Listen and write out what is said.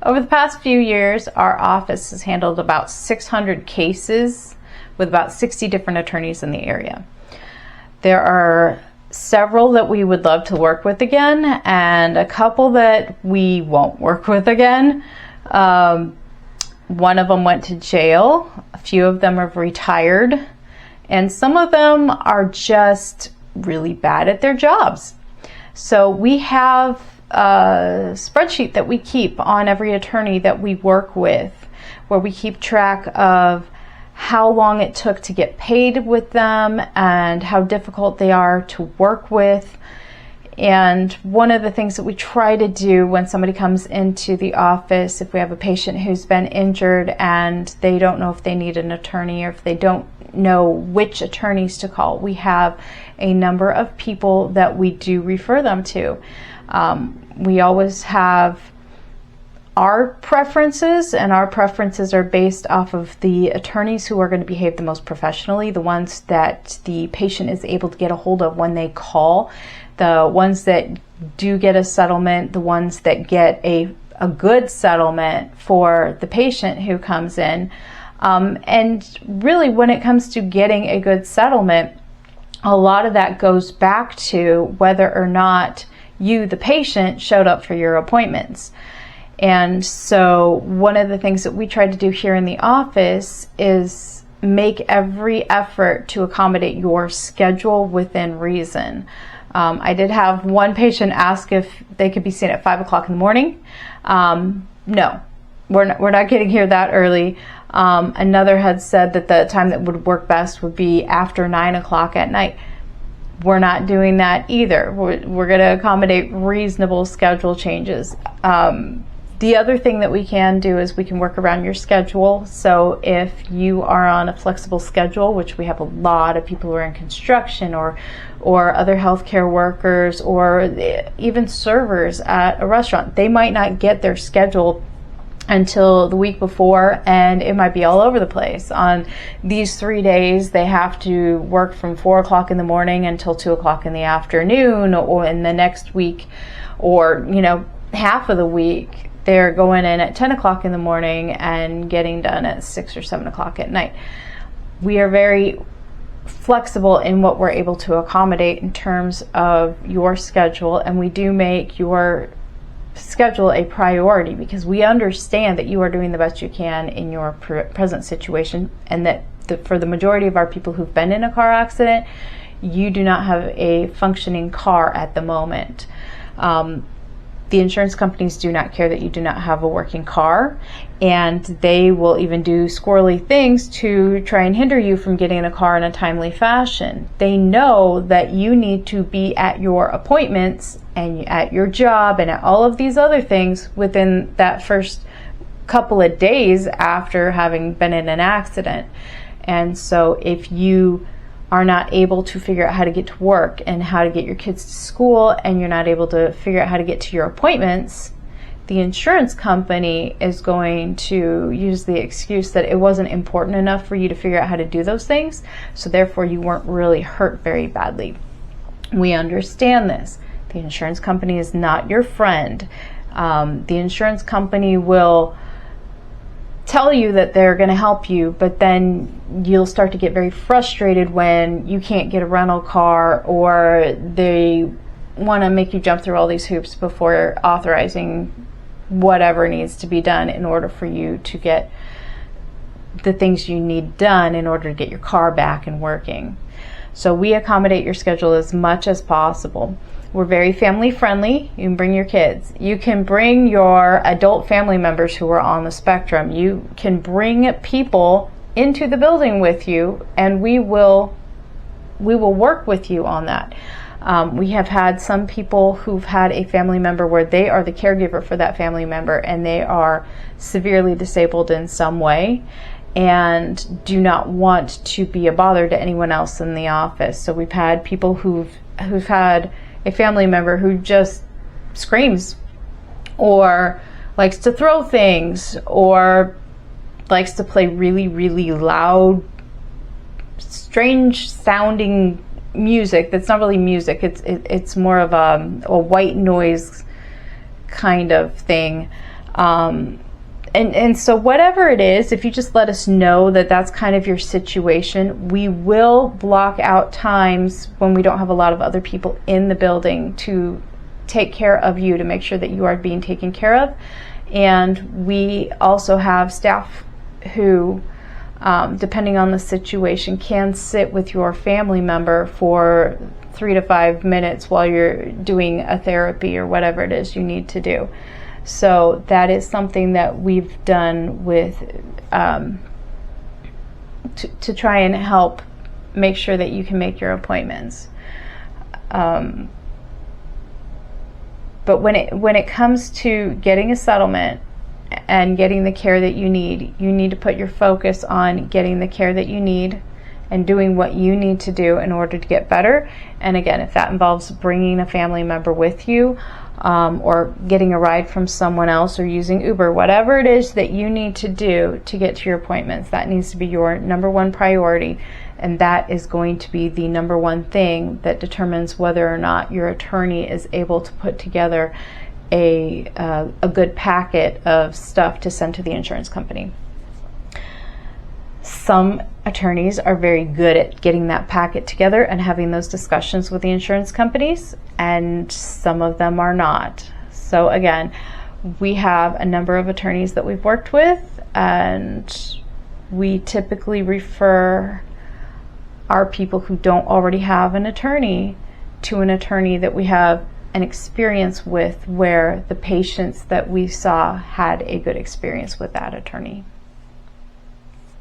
Over the past few years, our office has handled about 600 cases with about 60 different attorneys in the area. There are several that we would love to work with again, and a couple that we won't work with again. One of them went to jail, a few of them have retired, and some of them are just really bad at their jobs. So we have a spreadsheet that we keep on every attorney that we work with, where we keep track of how long it took to get paid with them and how difficult they are to work with. And one of the things that we try to do when somebody comes into the office, if we have a patient who's been injured and they don't know if they need an attorney or if they don't know which attorneys to call, we have a number of people that we do refer them to. We always have our preferences, and our preferences are based off of the attorneys who are going to behave the most professionally, the ones that the patient is able to get a hold of when they call, the ones that do get a settlement, the ones that get a good settlement for the patient who comes in. And really, when it comes to getting a good settlement, a lot of that goes back to whether or not you, the patient, showed up for your appointments. And so one of the things that we try to do here in the office is make every effort to accommodate your schedule within reason. I did have one patient ask if they could be seen at 5 o'clock in the morning. No, we're not getting here that early. Another had said that the time that would work best would be after 9 o'clock at night. We're not doing that either. We're going to accommodate reasonable schedule changes. The other thing that we can do is we can work around your schedule. So if you are on a flexible schedule, which we have a lot of people who are in construction or other healthcare workers or even servers at a restaurant, they might not get their schedule until the week before, and it might be all over the place. On these 3 days, they have to work from 4 o'clock in the morning until 2 o'clock in the afternoon, or in the next week, or half of the week they're going in at 10 o'clock in the morning and getting done at 6 or 7 o'clock at night. We are very flexible in what we're able to accommodate in terms of your schedule, and we do make your schedule a priority because we understand that you are doing the best you can in your present situation, and that for the majority of our people who've been in a car accident, you do not have a functioning car at the moment. The insurance companies do not care that you do not have a working car, and they will even do squirrely things to try and hinder you from getting in a car in a timely fashion. They know that you need to be at your appointments and at your job and at all of these other things within that first couple of days after having been in an accident. And so if you are not able to figure out how to get to work and how to get your kids to school, and you're not able to figure out how to get to your appointments, the insurance company is going to use the excuse that it wasn't important enough for you to figure out how to do those things, so therefore you weren't really hurt very badly. We understand this. The insurance company is not your friend. The insurance company will tell you that they're going to help you, but then you'll start to get very frustrated when you can't get a rental car, or they want to make you jump through all these hoops before authorizing whatever needs to be done in order for you to get the things you need done in order to get your car back and working. So we accommodate your schedule as much as possible. We're very family friendly. You can bring your kids. You can bring your adult family members who are on the spectrum. You can bring people into the building with you, and we will work with you on that. We have had some people who've had a family member where they are the caregiver for that family member, and they are severely disabled in some way and do not want to be a bother to anyone else in the office. So we've had people who've had a family member who just screams or likes to throw things or likes to play really, really loud, strange sounding music that's not really music. It's more of a white noise kind of thing. And so whatever it is, if you just let us know that that's kind of your situation, we will block out times when we don't have a lot of other people in the building to take care of you, to make sure that you are being taken care of. And we also have staff who, depending on the situation, can sit with your family member for 3 to 5 minutes while you're doing a therapy or whatever it is you need to do. So that is something that we've done with to try and help make sure that you can make your appointments. But when it comes to getting a settlement and getting the care that you need to put your focus on getting the care that you need and doing what you need to do in order to get better. And again, if that involves bringing a family member with you, or getting a ride from someone else, or using Uber, whatever it is that you need to do to get to your appointments, that needs to be your number one priority. And that is going to be the number one thing that determines whether or not your attorney is able to put together a good packet of stuff to send to the insurance company. Some attorneys are very good at getting that packet together and having those discussions with the insurance companies, and some of them are not. So again, we have a number of attorneys that we've worked with, and we typically refer our people who don't already have an attorney to an attorney that we have an experience with, where the patients that we saw had a good experience with that attorney.